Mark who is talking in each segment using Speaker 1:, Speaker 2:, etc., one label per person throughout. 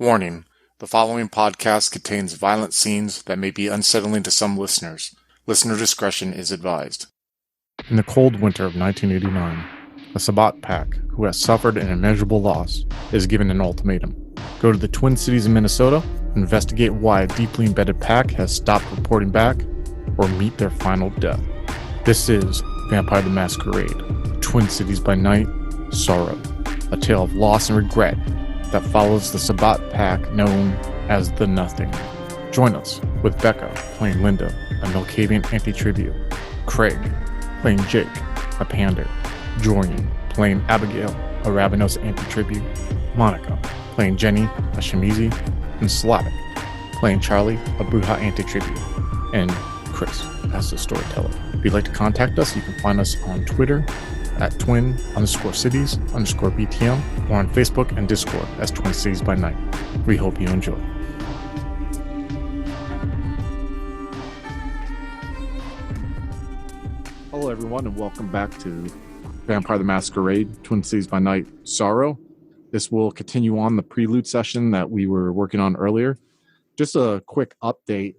Speaker 1: Warning: the following podcast contains violent scenes that may be unsettling to some listeners. Listener discretion is advised. In the cold winter of 1989, a Sabbat pack, who has suffered an immeasurable loss, is given an ultimatum. Go to the Twin Cities in Minnesota, investigate why a deeply embedded pack has stopped reporting back, or meet their final death. This is Vampire the Masquerade, Twin Cities by Night, Sorrow, a tale of loss and regret that follows the Sabbat pack known as the Nothing. Join us with Becca playing Linda, a Milcavian anti-tribute, Craig playing Jake, a Pander, Jorian playing Abigail, a Ravenos anti-tribute, Monica playing Jenny, a Shamizi, and Slavic playing Charlie, a Bruja anti-tribute, and Chris as the storyteller. If you'd like to contact us, you can find us on Twitter at twin_cities_BTM or on Facebook and Discord as Twin Cities by Night. We hope you enjoy. Hello everyone and welcome back to Vampire the Masquerade, Twin Cities by Night, Sorrow. This will continue on the Prelude session that we were working on earlier. Just a quick update.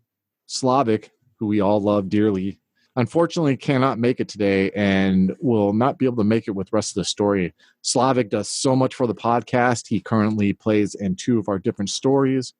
Speaker 1: Slavic, who we all love dearly, unfortunately cannot make it today and will not be able to make it with the rest of the story. Slavic does so much for the podcast. He currently plays in 2 of our different stories.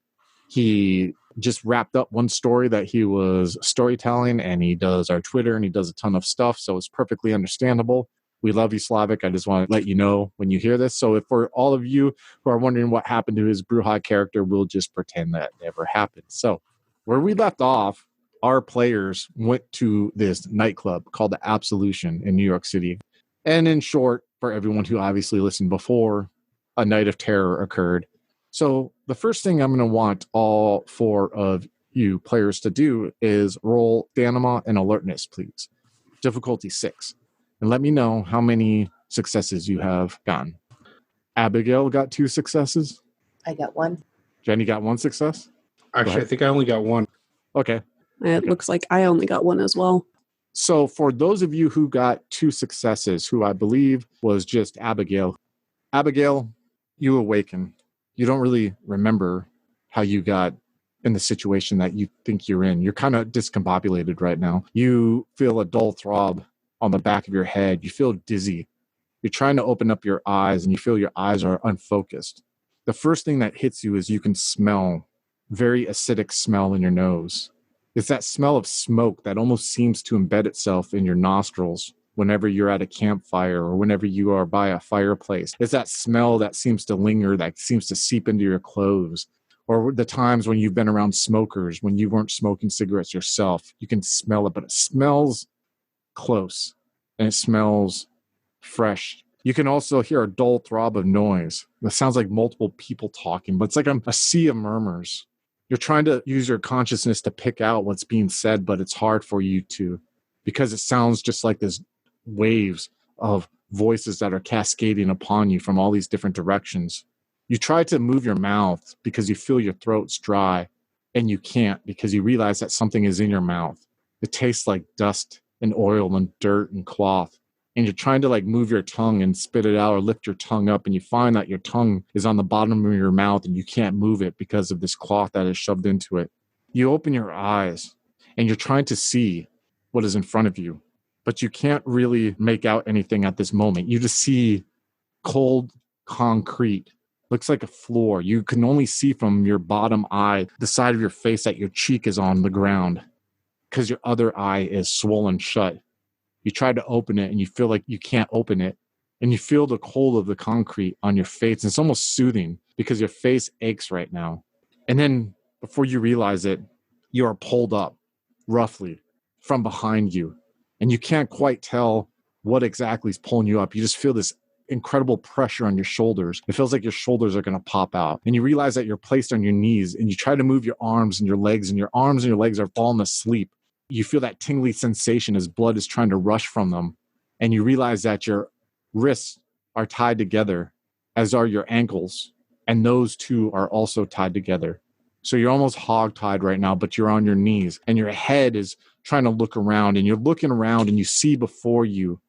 Speaker 1: He just wrapped up one story that he was storytelling, and he does our Twitter, and he does a ton of stuff, so it's perfectly understandable. We love you, Slavic. I just want to let you know when you hear this. So if for all of you who are wondering what happened to his Bruja character, we'll just pretend that never happened. So where we left off, our players went to this nightclub called the Absolution in New York City. And in short, for everyone who obviously listened before, a night of terror occurred. So the first thing I'm going to want all 4 of you players to do is roll stamina and alertness, please. Difficulty 6. And let me know how many successes you have gotten. Abigail got 2 successes.
Speaker 2: I got 1.
Speaker 1: Jenny got 1 success.
Speaker 3: Actually, I think I only got 1.
Speaker 1: Okay.
Speaker 4: It looks like I only got 1 as well.
Speaker 1: So for those of you who got 2 successes, who I believe was just Abigail. Abigail, you awaken. You don't really remember how you got in the situation that you think you're in. You're kind of discombobulated right now. You feel a dull throb on the back of your head. You feel dizzy. You're trying to open up your eyes and you feel your eyes are unfocused. The first thing that hits you is you can smell very acidic smell in your nose. It's that smell of smoke that almost seems to embed itself in your nostrils whenever you're at a campfire or whenever you are by a fireplace. It's that smell that seems to linger, that seems to seep into your clothes. Or the times when you've been around smokers, when you weren't smoking cigarettes yourself, you can smell it, but it smells close and it smells fresh. You can also hear a dull throb of noise. It sounds like multiple people talking, but it's like a sea of murmurs. You're trying to use your consciousness to pick out what's being said, but it's hard for you to, because it sounds just like this waves of voices that are cascading upon you from all these different directions. You try to move your mouth because you feel your throat's dry, and you can't because you realize that something is in your mouth. It tastes like dust and oil and dirt and cloth. And you're trying to move your tongue and spit it out or lift your tongue up, and you find that your tongue is on the bottom of your mouth and you can't move it because of this cloth that is shoved into it. You open your eyes and you're trying to see what is in front of you, but you can't really make out anything at this moment. You just see cold concrete. Looks like a floor. You can only see from your bottom eye, the side of your face, that your cheek is on the ground because your other eye is swollen shut. You try to open it and you feel like you can't open it. And you feel the cold of the concrete on your face. And it's almost soothing because your face aches right now. And then before you realize it, you are pulled up roughly from behind you. And you can't quite tell what exactly is pulling you up. You just feel this incredible pressure on your shoulders. It feels like your shoulders are going to pop out. And you realize that you're placed on your knees and you try to move your arms and your legs, and your arms and your legs are falling asleep. You feel that tingly sensation as blood is trying to rush from them. And you realize that your wrists are tied together, as are your ankles. And those 2 are also tied together. So you're almost hog-tied right now, but you're on your knees. And your head is trying to look around. And you're looking around and you see before you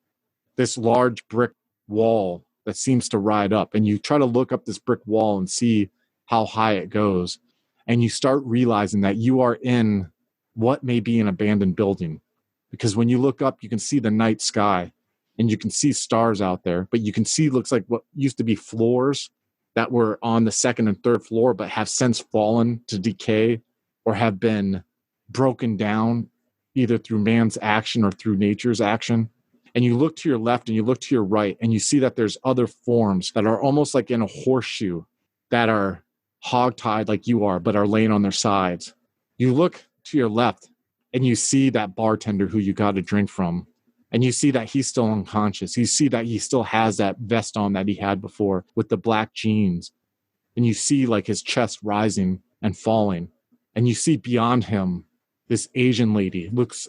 Speaker 1: this large brick wall that seems to ride up. And you try to look up this brick wall and see how high it goes. And you start realizing that you are in what may be an abandoned building. Because when you look up, you can see the night sky and you can see stars out there, but you can see looks like what used to be floors that were on the second and third floor, but have since fallen to decay or have been broken down either through man's action or through nature's action. And you look to your left and you look to your right and you see that there's other forms that are almost like in a horseshoe that are hogtied like you are, but are laying on their sides. You look to your left and you see that bartender who you got a drink from. And you see that he's still unconscious. You see that he still has that vest on that he had before with the black jeans. And you see like his chest rising and falling. And you see beyond him, this Asian lady looks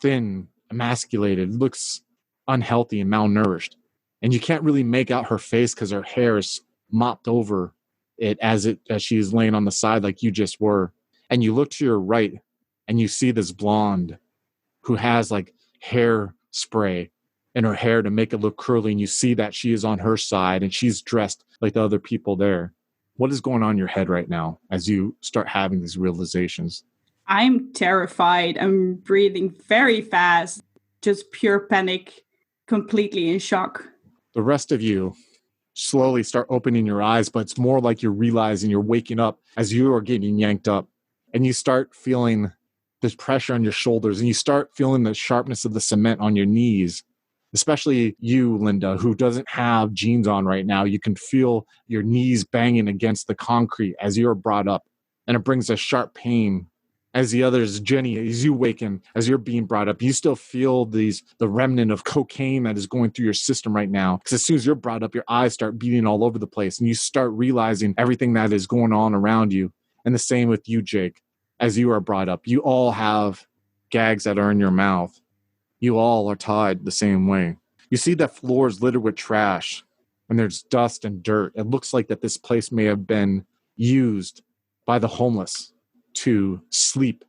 Speaker 1: thin, emasculated, looks unhealthy and malnourished. And you can't really make out her face because her hair is mopped over it as she's laying on the side like you just were. And you look to your right and you see this blonde who has like hair spray in her hair to make it look curly, and you see that she is on her side and she's dressed like the other people there. What is going on in your head right now as you start having these realizations?
Speaker 2: I'm terrified. I'm breathing very fast, just pure panic, completely in shock.
Speaker 1: The rest of you slowly start opening your eyes, but it's more like you're realizing you're waking up as you are getting yanked up, and you start feeling this pressure on your shoulders, and you start feeling the sharpness of the cement on your knees, especially you, Linda, who doesn't have jeans on right now. You can feel your knees banging against the concrete as you're brought up, and it brings a sharp pain. As the others, Jenny, as you waken, as you're being brought up, you still feel the remnant of cocaine that is going through your system right now. Because as soon as you're brought up, your eyes start beating all over the place, and you start realizing everything that is going on around you. And the same with you, Jake. As you are brought up, you all have gags that are in your mouth. You all are tied the same way. You see that floor is littered with trash, and there's dust and dirt. It looks like that this place may have been used by the homeless to sleep.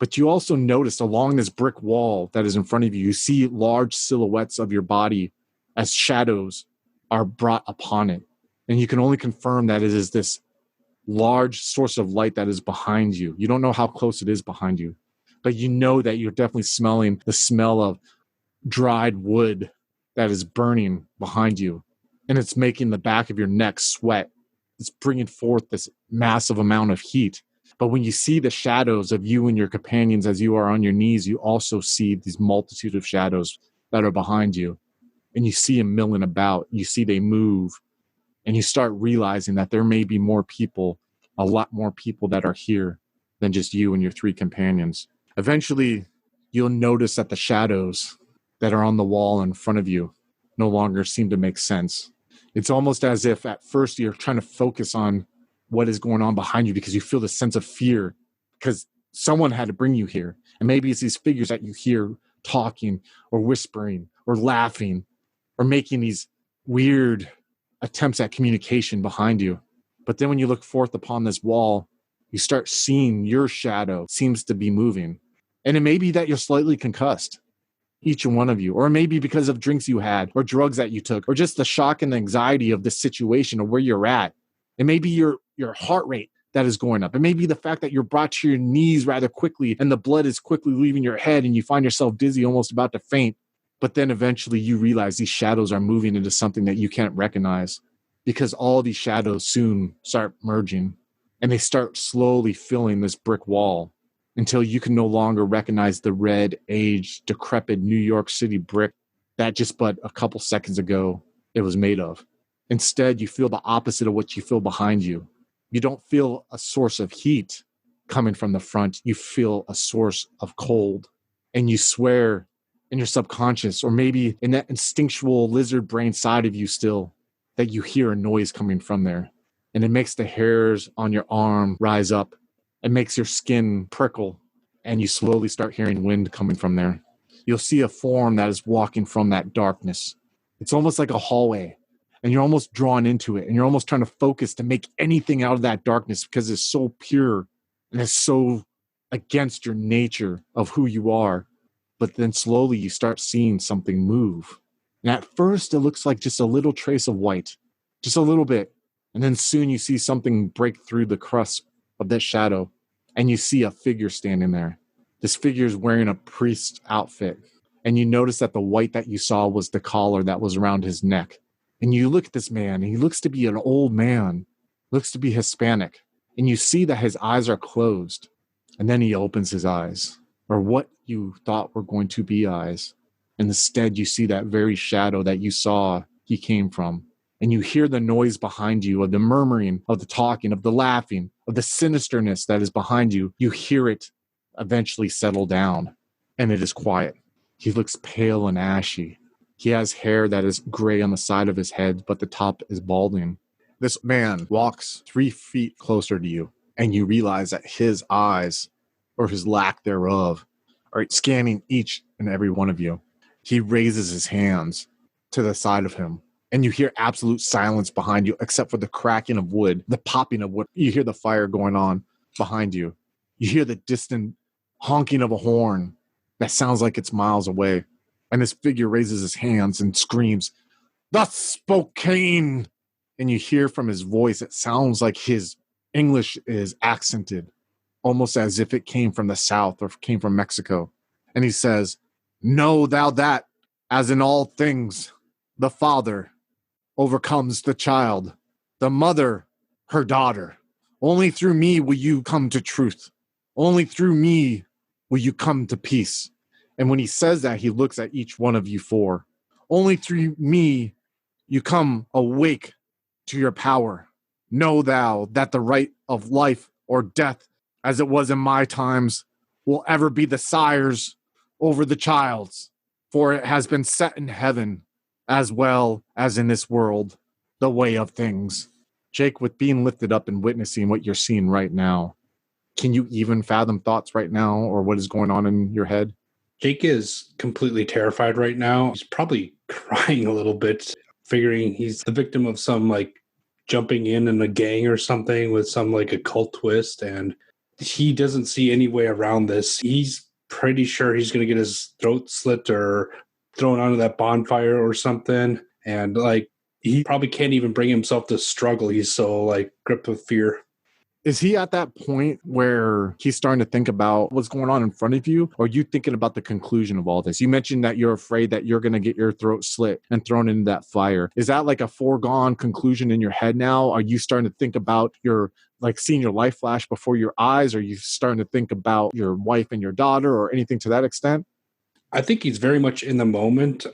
Speaker 1: But you also notice along this brick wall that is in front of you, you see large silhouettes of your body as shadows are brought upon it. And you can only confirm that it is this large source of light that is behind you. You don't know how close it is behind you, but you know that you're definitely smelling the smell of dried wood that is burning behind you. And it's making the back of your neck sweat. It's bringing forth this massive amount of heat. But when you see the shadows of you and your companions as you are on your knees, you also see these multitude of shadows that are behind you. And you see them milling about. You see they move. And you start realizing that there may be more people, a lot more people that are here than just you and your three companions. Eventually, you'll notice that the shadows that are on the wall in front of you no longer seem to make sense. It's almost as if at first you're trying to focus on what is going on behind you because you feel the sense of fear because someone had to bring you here. And maybe it's these figures that you hear talking or whispering or laughing or making these weird attempts at communication behind you. But then when you look forth upon this wall, you start seeing your shadow seems to be moving. And it may be that you're slightly concussed, each one of you, or maybe because of drinks you had or drugs that you took, or just the shock and anxiety of the situation or where you're at. It may be your heart rate that is going up. It may be the fact that you're brought to your knees rather quickly and the blood is quickly leaving your head and you find yourself dizzy, almost about to faint. But then eventually you realize these shadows are moving into something that you can't recognize because all these shadows soon start merging and they start slowly filling this brick wall until you can no longer recognize the red, aged, decrepit New York City brick that just but a couple seconds ago it was made of. Instead, you feel the opposite of what you feel behind you. You don't feel a source of heat coming from the front. You feel a source of cold. And you swear in your subconscious, or maybe in that instinctual lizard brain side of you still, that you hear a noise coming from there. And it makes the hairs on your arm rise up. It makes your skin prickle. And you slowly start hearing wind coming from there. You'll see a form that is walking from that darkness. It's almost like a hallway. And you're almost drawn into it. And you're almost trying to focus to make anything out of that darkness because it's so pure. And it's so against your nature of who you are. But then slowly you start seeing something move. And at first it looks like just a little trace of white. Just a little bit. And then soon you see something break through the crust of that shadow, and you see a figure standing there. This figure is wearing a priest's outfit, and you notice that the white that you saw was the collar that was around his neck. And you look at this man, and he looks to be an old man, looks to be Hispanic, and you see that his eyes are closed. And then he opens his eyes, or what you thought were going to be eyes. And instead, you see that very shadow that you saw he came from. And you hear the noise behind you, of the murmuring, of the talking, of the laughing, of the sinisterness that is behind you. You hear it eventually settle down, and it is quiet. He looks pale and ashy. He has hair that is gray on the side of his head, but the top is balding. This man walks 3 feet closer to you, and you realize that his eyes, or his lack thereof, are scanning each and every one of you. He raises his hands to the side of him, and you hear absolute silence behind you, except for the cracking of wood, the popping of wood. You hear the fire going on behind you. You hear the distant honking of a horn that sounds like it's miles away. And this figure raises his hands and screams, "Thus spoke Cain!" And you hear from his voice, it sounds like his English is accented, almost as if it came from the South or came from Mexico. And he says, "Know thou that, as in all things, the father overcomes the child, the mother her daughter. Only through me will you come to truth. Only through me will you come to peace." And when he says that, he looks at each one of you four. "Only through me you come awake to your power. Know thou that the right of life or death, as it was in my times, will ever be the sire's over the child's, for it has been set in heaven, as well as in this world, the way of things." Jake, with being lifted up and witnessing what you're seeing right now, can you even fathom thoughts right now, or what is going on in your head?
Speaker 3: Jake is completely terrified right now. He's probably crying a little bit, figuring he's the victim of some like jumping in a gang or something with some like occult twist, and he doesn't see any way around this. He's pretty sure he's going to get his throat slit or thrown onto that bonfire or something, and like he probably can't even bring himself to struggle. He's so like gripped with fear.
Speaker 1: Is he at that point where he's starting to think about what's going on in front of you? Or are you thinking about the conclusion of all this? You mentioned that you're afraid that you're going to get your throat slit and thrown into that fire. Is that like a foregone conclusion in your head now? Are you starting to think about your, like seeing your life flash before your eyes? Are you starting to think about your wife and your daughter or anything to that extent?
Speaker 3: I think he's very much in the moment.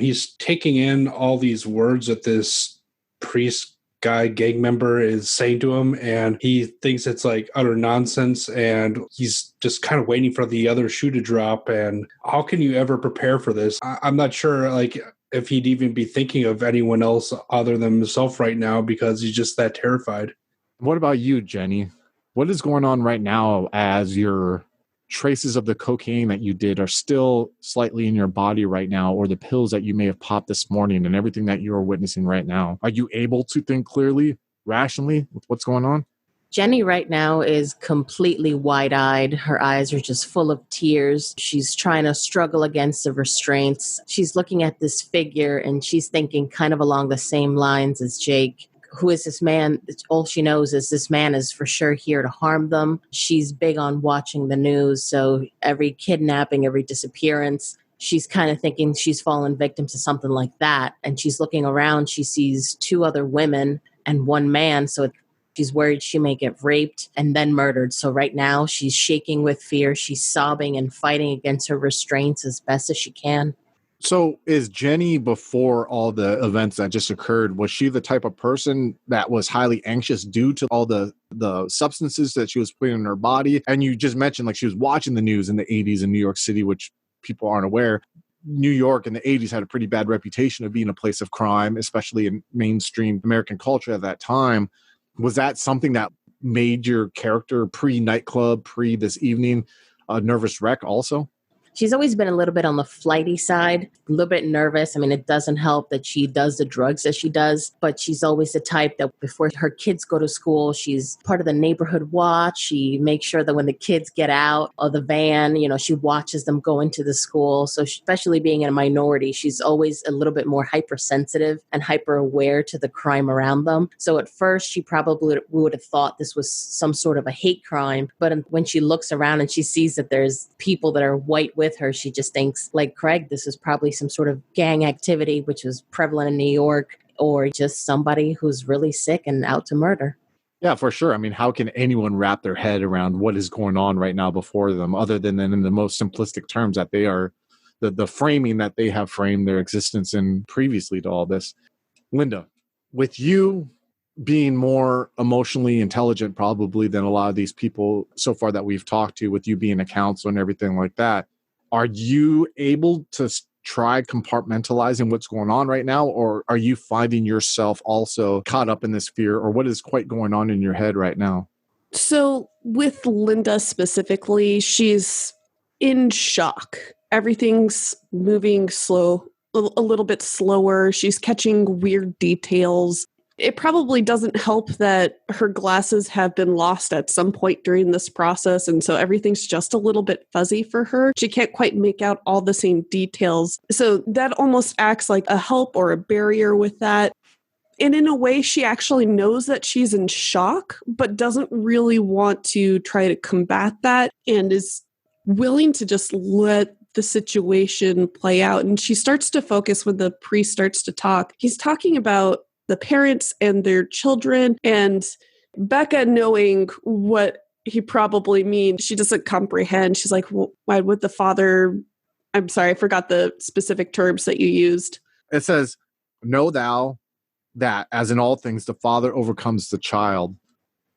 Speaker 3: He's taking in all these words that this priest guy gang member is saying to him, and he thinks it's like utter nonsense, and he's just kind of waiting for the other shoe to drop. And how can you ever prepare for this? I'm not sure like if he'd even be thinking of anyone else other than himself right now, because he's just that terrified.
Speaker 1: What about you, Jenny? What is going on right now as your traces of the cocaine that you did are still slightly in your body right now, or the pills that you may have popped this morning and everything that you're witnessing right now? Are you able to think clearly, rationally with what's going on?
Speaker 5: Jenny right now is completely wide-eyed. Her eyes are just full of tears. She's trying to struggle against the restraints. She's looking at this figure and she's thinking kind of along the same lines as Jake. Who is this man? All she knows is this man is for sure here to harm them. She's big on watching the news, so every kidnapping, every disappearance, she's kind of thinking she's fallen victim to something like that. And she's looking around, she sees 2 other women and 1 man, so she's worried she may get raped and then murdered. So right now she's shaking with fear. She's sobbing and fighting against her restraints as best as she can.
Speaker 1: So is Jenny, before all the events that just occurred, was she the type of person that was highly anxious due to all the substances that she was putting in her body? And you just mentioned like she was watching the news in the 80s in New York City, which people aren't aware. New York in the 80s had a pretty bad reputation of being a place of crime, especially in mainstream American culture at that time. Was that something that made your character pre-nightclub, pre this evening, a nervous wreck also?
Speaker 5: She's always been a little bit on the flighty side, a little bit nervous. I mean, it doesn't help that she does the drugs that she does, but she's always the type that before her kids go to school, she's part of the neighborhood watch. She makes sure that when the kids get out of the van, she watches them go into the school. So especially being in a minority, she's always a little bit more hypersensitive and hyper aware to the crime around them. So at first, she probably would have thought this was some sort of a hate crime. But when she looks around and she sees that there's people that are white with her, she just thinks, like Craig, this is probably some sort of gang activity, which was prevalent in New York, or just somebody who's really sick and out to murder.
Speaker 1: Yeah, for sure. I mean, how can anyone wrap their head around what is going on right now before them, other than in the most simplistic terms that they are, the framing that they have framed their existence in previously to all this. Linda, with you being more emotionally intelligent probably than a lot of these people so far that we've talked to, with you being a counselor and everything like that, are you able to try compartmentalizing what's going on right now, or are you finding yourself also caught up in this fear, or what is quite going on in your head right now?
Speaker 4: So with Linda specifically, she's in shock. Everything's moving slow, a little bit slower. She's catching weird details. It probably doesn't help that her glasses have been lost at some point during this process, and so everything's just a little bit fuzzy for her. She can't quite make out all the same details. So that almost acts like a help or a barrier with that. And in a way, she actually knows that she's in shock, but doesn't really want to try to combat that and is willing to just let the situation play out. And she starts to focus when the priest starts to talk. He's talking about the parents and their children, and Becca, knowing what he probably means, she doesn't comprehend. She's like, well, why would the father, I'm sorry, I forgot the specific terms that you used.
Speaker 1: It says, know thou that as in all things, the father overcomes the child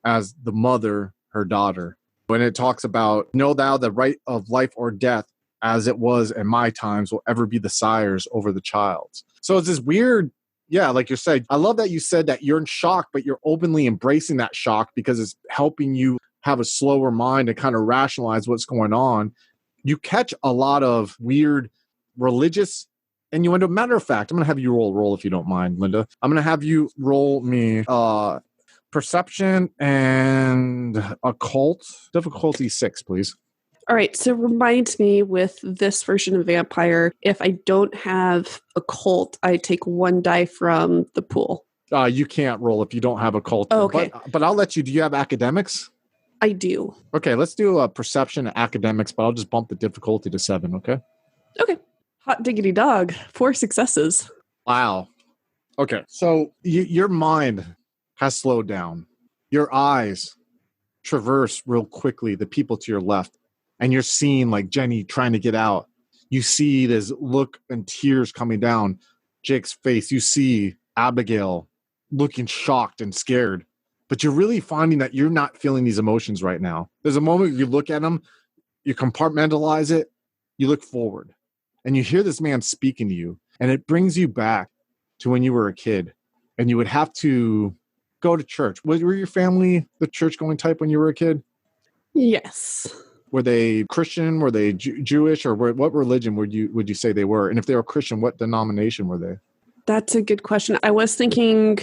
Speaker 1: as the mother, her daughter. When it talks about, know thou the right of life or death, as it was in my times, will ever be the sire's over the child's. So it's this weird, yeah, like you're saying, I love that you said that you're in shock, but you're openly embracing that shock because it's helping you have a slower mind and kind of rationalize what's going on. You catch a lot of weird religious innuendo. Matter of fact, I'm going to have you roll if you don't mind, Linda. I'm going to have you roll me perception and occult, difficulty 6, please.
Speaker 4: All right, so remind me with this version of vampire, if I don't have occult, I take 1 die from the pool.
Speaker 1: You can't roll if you don't have occult.
Speaker 4: Oh, okay.
Speaker 1: But I'll let you. Do you have academics?
Speaker 4: I do.
Speaker 1: Okay, let's do a perception and academics, but I'll just bump the difficulty to 7, okay?
Speaker 4: Okay. Hot diggity dog. 4 successes.
Speaker 1: Wow. Okay, so your mind has slowed down. Your eyes traverse real quickly the people to your left. And you're seeing like Jenny trying to get out. You see this look and tears coming down Jake's face. You see Abigail looking shocked and scared. But you're really finding that you're not feeling these emotions right now. There's a moment you look at them, you compartmentalize it, you look forward. And you hear this man speaking to you. And it brings you back to when you were a kid. And you would have to go to church. Were your family the church-going type when you were a kid?
Speaker 4: Yes.
Speaker 1: Were they Christian? Were they Jewish? Or what religion would you say they were? And if they were Christian, what denomination were they?
Speaker 4: That's a good question. I was thinking,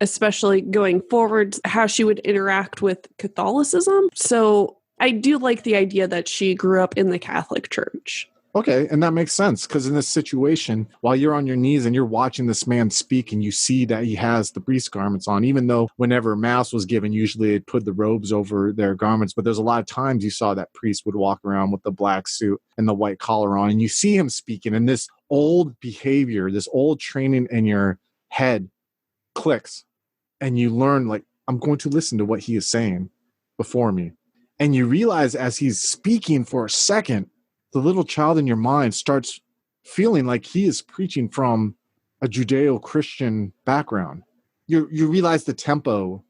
Speaker 4: especially going forward, how she would interact with Catholicism. So I do like the idea that she grew up in the Catholic Church.
Speaker 1: Okay, and that makes sense because in this situation, while you're on your knees and you're watching this man speak and you see that he has the priest garments on, even though whenever mass was given, usually they'd put the robes over their garments, but there's a lot of times you saw that priest would walk around with the black suit and the white collar on, and you see him speaking, and this old behavior, this old training in your head clicks, and you learn, like, I'm going to listen to what he is saying before me. And you realize as he's speaking for a second, the little child in your mind starts feeling like he is preaching from a Judeo-Christian background. You realize the tempo.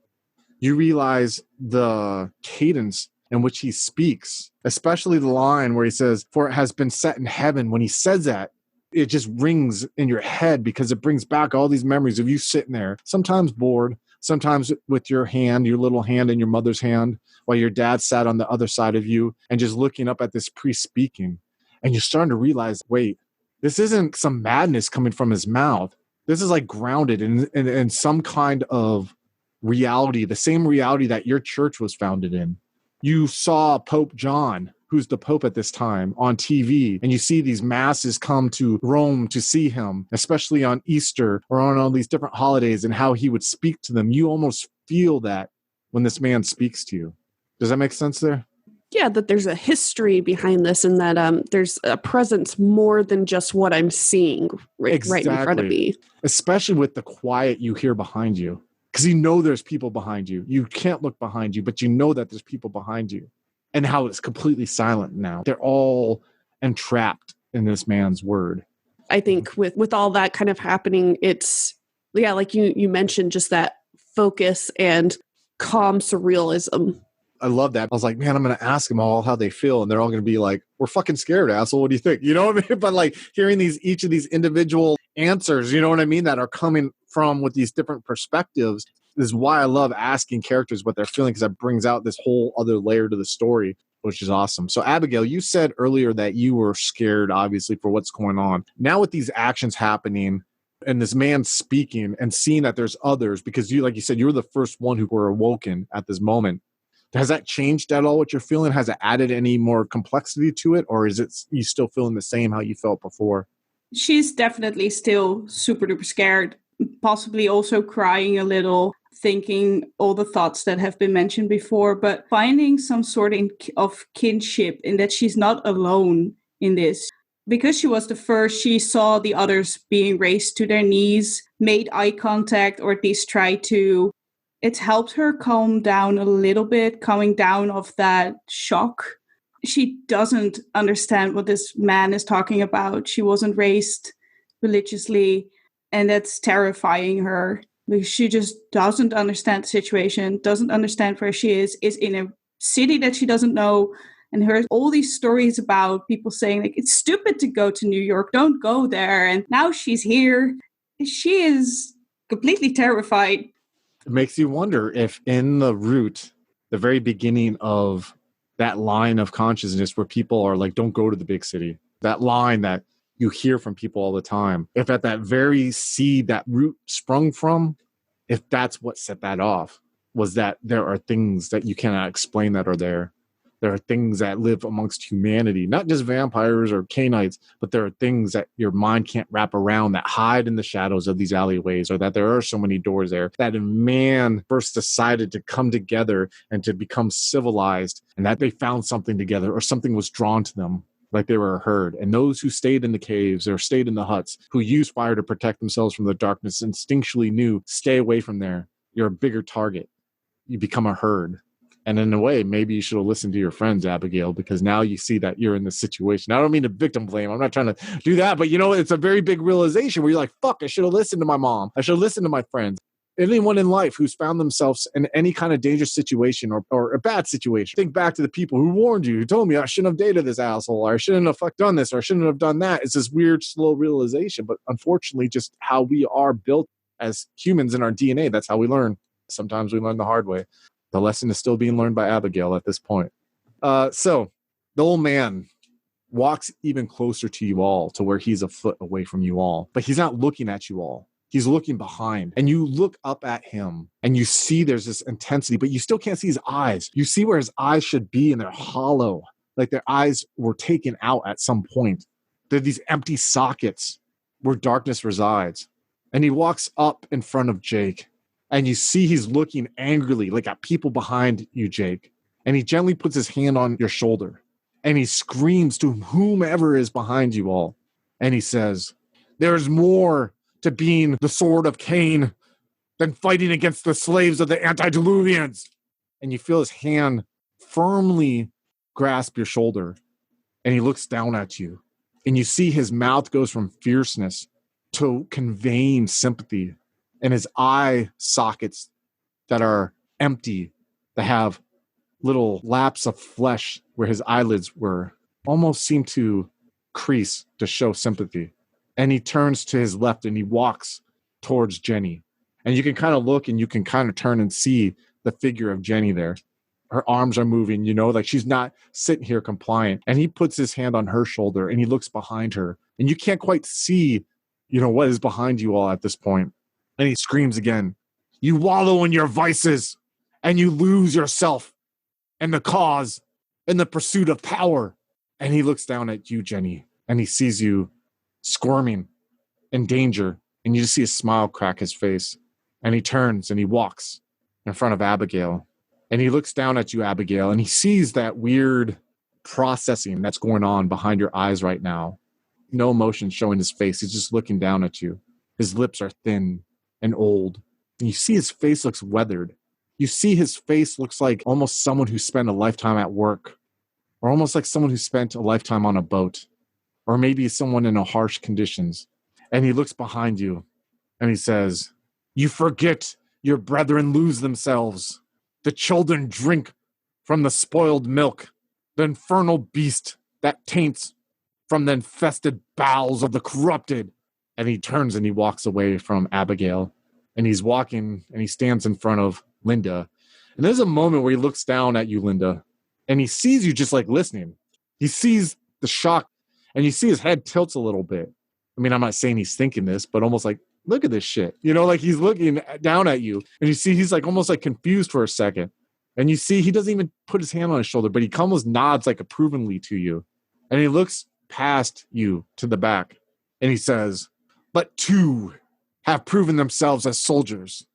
Speaker 1: You realize the cadence in which he speaks, especially the line where he says, for it has been set in heaven. When he says that, it just rings in your head because it brings back all these memories of you sitting there, sometimes bored, sometimes with your hand, your little hand in your mother's hand, while your dad sat on the other side of you and just looking up at this priest speaking. And you're starting to realize, wait, this isn't some madness coming from his mouth. This is like grounded in some kind of reality, the same reality that your church was founded in. You saw Pope John, who's the Pope at this time, on TV, and you see these masses come to Rome to see him, especially on Easter or on all these different holidays, and how he would speak to them. You almost feel that when this man speaks to you. Does that make sense there?
Speaker 4: Yeah, that there's a history behind this, and that there's a presence more than just what I'm seeing right in front of me.
Speaker 1: Especially with the quiet you hear behind you. Because you know there's people behind you. You can't look behind you, but you know that there's people behind you. And how it's completely silent now. They're all entrapped in this man's word.
Speaker 4: I think with all that kind of happening, it's, yeah, like you mentioned, just that focus and calm surrealism.
Speaker 1: I love that. I was like, man, I'm going to ask them all how they feel. And they're all going to be like, we're fucking scared, asshole. What do you think? You know what I mean? But like hearing each of these individual answers, you know what I mean, that are coming from with these different perspectives is why I love asking characters what they're feeling, because that brings out this whole other layer to the story, which is awesome. So Abigail, you said earlier that you were scared, obviously, for what's going on. Now with these actions happening and this man speaking and seeing that there's others, because you, like you said, you were the first one who were awoken at this moment. Has that changed at all what you're feeling? Has it added any more complexity to it? Or is it you still feeling the same how you felt before?
Speaker 2: She's definitely still super duper scared, possibly also crying a little, thinking all the thoughts that have been mentioned before, but finding some sort of kinship in that she's not alone in this. Because she was the first, she saw the others being raised to their knees, made eye contact, or at least tried to. It's helped her calm down a little bit, coming down of that shock. She doesn't understand what this man is talking about. She wasn't raised religiously, and that's terrifying her. Because she just doesn't understand the situation, doesn't understand where she is in a city that she doesn't know, and heard all these stories about people saying, like, it's stupid to go to New York, don't go there. And now she's here. She is completely terrified.
Speaker 1: It makes you wonder if in the root, the very beginning of that line of consciousness where people are like, don't go to the big city, that line that you hear from people all the time, if at that very seed that root sprung from, if that's what set that off, was that there are things that you cannot explain that are there. There are things that live amongst humanity, not just vampires or Canaanites, but there are things that your mind can't wrap around that hide in the shadows of these alleyways, or that there are so many doors there, that a man first decided to come together and to become civilized, and that they found something together, or something was drawn to them, like they were a herd. And those who stayed in the caves or stayed in the huts, who used fire to protect themselves from the darkness, instinctually knew, stay away from there. You're a bigger target. You become a herd. And in a way, maybe you should have listened to your friends, Abigail, because now you see that you're in this situation. I don't mean to victim blame. I'm not trying to do that. But, you know, it's a very big realization where you're like, fuck, I should have listened to my mom. I should have listened to my friends. Anyone in life who's found themselves in any kind of dangerous situation or a bad situation, think back to the people who warned you, who told me I shouldn't have dated this asshole, or I shouldn't have done this, or I shouldn't have done that. It's this weird, slow realization. But unfortunately, just how we are built as humans in our DNA, that's how we learn. Sometimes we learn the hard way. The lesson is still being learned by Abigail at this point. So the old man walks even closer to you all, to where he's a foot away from you all. But he's not looking at you all. He's looking behind. And you look up at him and you see there's this intensity, but you still can't see his eyes. You see where his eyes should be, and they're hollow, like their eyes were taken out at some point. They're these empty sockets where darkness resides. And he walks up in front of Jake. And you see he's looking angrily, like at people behind you, Jake. And he gently puts his hand on your shoulder. And he screams to whomever is behind you all. And he says, there's more to being the sword of Cain than fighting against the slaves of the antediluvians. And you feel his hand firmly grasp your shoulder. And he looks down at you. And you see his mouth goes from fierceness to conveying sympathy. And his eye sockets that are empty, that have little laps of flesh where his eyelids were, almost seem to crease to show sympathy. And he turns to his left and he walks towards Jenny. And you can kind of look and you can kind of turn and see the figure of Jenny there. her arms are moving, like she's not sitting here compliant. And he puts his hand on her shoulder and he looks behind her. And you can't quite see, what is behind you all at this point. And he screams again, "You wallow in your vices and you lose yourself and the cause in the pursuit of power." And he looks down at you, Jenny, and he sees you squirming in danger. And you just see a smile crack his face. And he turns and he walks in front of Abigail. And he looks down at you, Abigail, and he sees that weird processing that's going on behind your eyes right now. No emotion showing his face. He's just looking down at you. His lips are thin and old. And you see his face looks weathered. You see his face looks like almost someone who spent a lifetime at work, or almost like someone who spent a lifetime on a boat, or maybe someone in harsh conditions. And he looks behind you and he says, "You forget your brethren lose themselves. The children drink from the spoiled milk, the infernal beast that taints from the infested bowels of the corrupted." And he turns and he walks away from Abigail. And he's walking and he stands in front of Linda. And there's a moment where he looks down at you, Linda, and he sees you just like listening. He sees the shock and you see his head tilts a little bit. I mean, I'm not saying he's thinking this, but almost like, look at this shit. Like he's looking down at you and you see he's like almost like confused for a second. And you see he doesn't even put his hand on his shoulder, but he almost nods like approvingly to you. And he looks past you to the back and he says, "But two have proven themselves as soldiers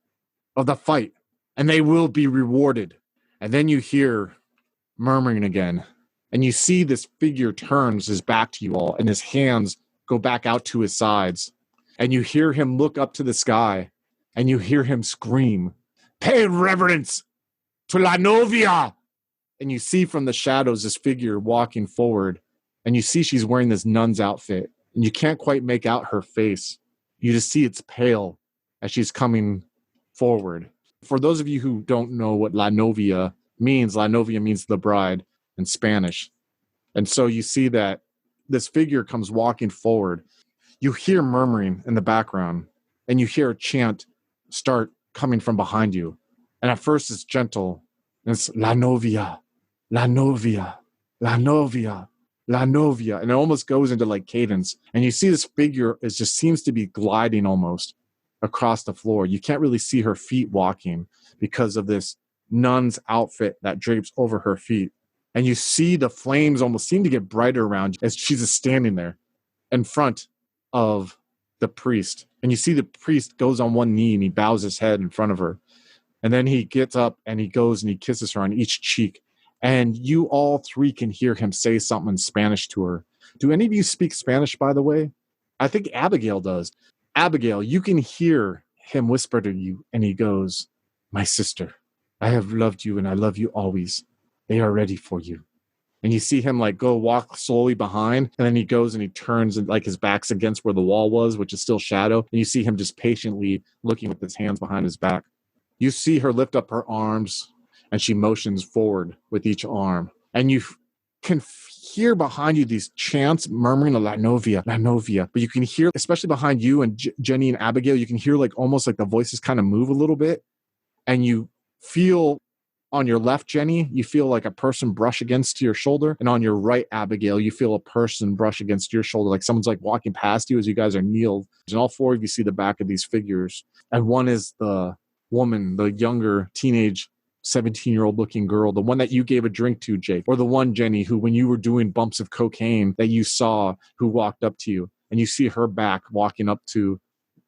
Speaker 1: of the fight, and they will be rewarded." And then you hear murmuring again, and you see this figure turns his back to you all, and his hands go back out to his sides. And you hear him look up to the sky, and you hear him scream, "Pay reverence to La Novia!" And you see from the shadows this figure walking forward, and you see she's wearing this nun's outfit, and you can't quite make out her face. You just see it's pale as she's coming forward. For those of you who don't know what La Novia means the bride in Spanish. And so you see that this figure comes walking forward. You hear murmuring in the background, and you hear a chant start coming from behind you. And at first it's gentle. And it's La Novia, La Novia, La Novia, La Novia. And it almost goes into like cadence. And you see this figure just seems to be gliding almost across the floor. You can't really see her feet walking because of this nun's outfit that drapes over her feet. And you see the flames almost seem to get brighter around you as she's just standing there in front of the priest. And you see the priest goes on one knee and he bows his head in front of her. And then he gets up and he goes and he kisses her on each cheek. And you all three can hear him say something in Spanish to her. Do any of you speak Spanish, by the way? I think Abigail does. Abigail, you can hear him whisper to you, and he goes, "My sister, I have loved you and I love you always. They are ready for you." And you see him like go walk slowly behind, and then he goes and he turns and like his back's against where the wall was, which is still shadow. And you see him just patiently looking with his hands behind his back. You see her lift up her arms and she motions forward with each arm. And you can hear behind you these chants murmuring La Novia, La Novia. But you can hear, especially behind you and Jenny and Abigail, you can hear like almost like the voices kind of move a little bit. And you feel on your left, Jenny, you feel like a person brush against your shoulder. And on your right, Abigail, you feel a person brush against your shoulder. Like someone's like walking past you as you guys are kneeled. And all four of you see the back of these figures. And one is the woman, the younger teenage 17-year-old looking girl, the one that you gave a drink to, Jake, or the one, Jenny, who when you were doing bumps of cocaine that you saw, who walked up to you, and you see her back walking up to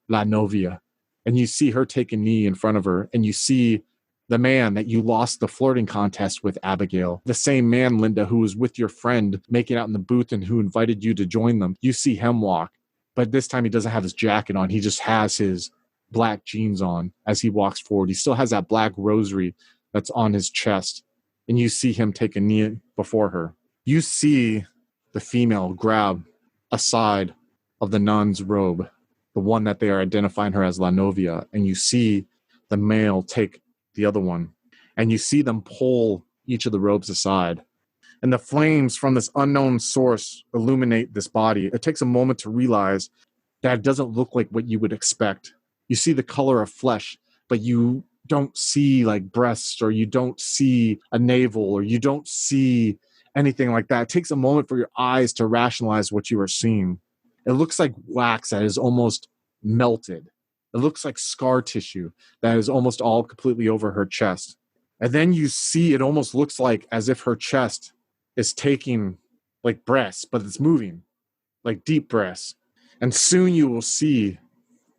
Speaker 1: La Novia, and you see her take a knee in front of her, and you see the man that you lost the flirting contest with, Abigail, the same man, Linda, who was with your friend making out in the booth and who invited you to join them. You see him walk, but this time he doesn't have his jacket on. He just has his black jeans on as he walks forward. He still has that black rosary that's on his chest, and you see him take a knee before her. You see the female grab a side of the nun's robe, the one that they are identifying her as La Novia, and you see the male take the other one, and you see them pull each of the robes aside. And the flames from this unknown source illuminate this body. It takes a moment to realize that it doesn't look like what you would expect. You see the color of flesh, but you don't see like breasts, or you don't see a navel, or you don't see anything like that. It takes a moment for your eyes to rationalize what you are seeing. It looks like wax that is almost melted. It looks like scar tissue that is almost all completely over her chest. And then you see, it almost looks like as if her chest is taking like breaths, but it's moving like deep breaths. And soon you will see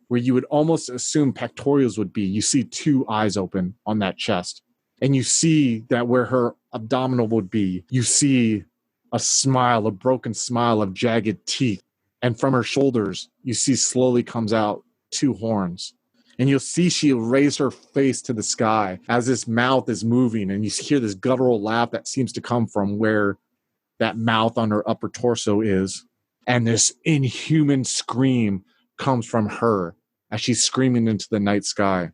Speaker 1: where you would almost assume pectorials would be. You see 2 eyes open on that chest. And you see that where her abdominal would be, you see a smile, a broken smile of jagged teeth. And from her shoulders, you see slowly comes out 2 horns. And you'll see she'll raise her face to the sky as this mouth is moving. And you hear this guttural laugh that seems to come from where that mouth on her upper torso is. And this inhuman scream comes from her as she's screaming into the night sky.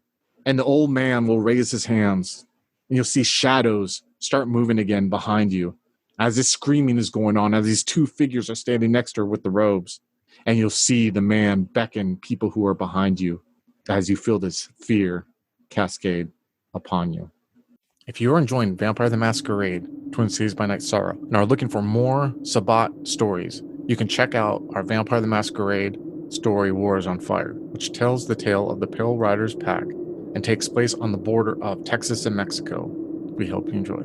Speaker 1: And the old man will raise his hands, and you'll see shadows start moving again behind you as this screaming is going on, as these 2 figures are standing next to her with the robes. And you'll see the man beckon people who are behind you as you feel this fear cascade upon you. If you are enjoying Vampire the Masquerade, Twin Cities by Night Sorrow, and are looking for more Sabbat stories, you can check out our Vampire the Masquerade story, War is on Fire, which tells the tale of the Pale Riders Pack and takes place on the border of Texas and Mexico. We hope you enjoy.